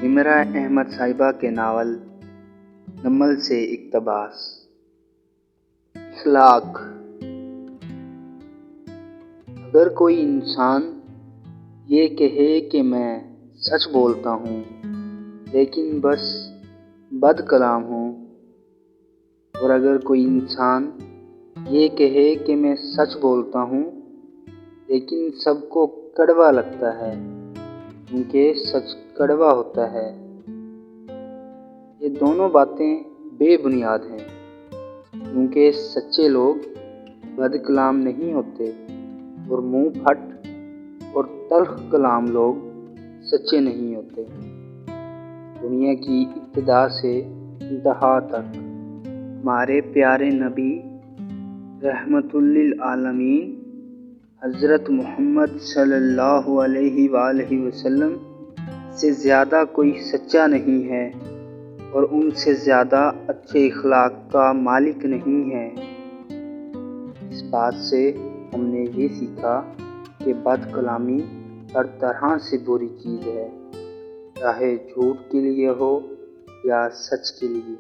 نمرہ احمد صاحبہ کے ناول نمل سے اقتباس۔ اخلاق۔ اگر کوئی انسان یہ کہے کہ میں سچ بولتا ہوں لیکن بس بد کلام ہوں، اور اگر کوئی انسان یہ کہے کہ میں سچ بولتا ہوں لیکن سب کو کڑوا لگتا ہے کیونکہ سچ کڑوا ہوتا ہے، یہ دونوں باتیں بے بنیاد ہیں، کیونکہ سچے لوگ بد کلام نہیں ہوتے اور منہ پھٹ اور تلخ کلام لوگ سچے نہیں ہوتے۔ دنیا کی ابتدا سے انتہا تک ہمارے پیارے نبی رحمت للعالمین حضرت محمد صلی اللہ علیہ وآلہ وسلم سے زیادہ کوئی سچا نہیں ہے اور ان سے زیادہ اچھے اخلاق کا مالک نہیں ہے۔ اس بات سے ہم نے یہ سیکھا کہ بد کلامی ہر طرح سے بری چیز ہے، چاہے جھوٹ کے لیے ہو یا سچ کے لیے۔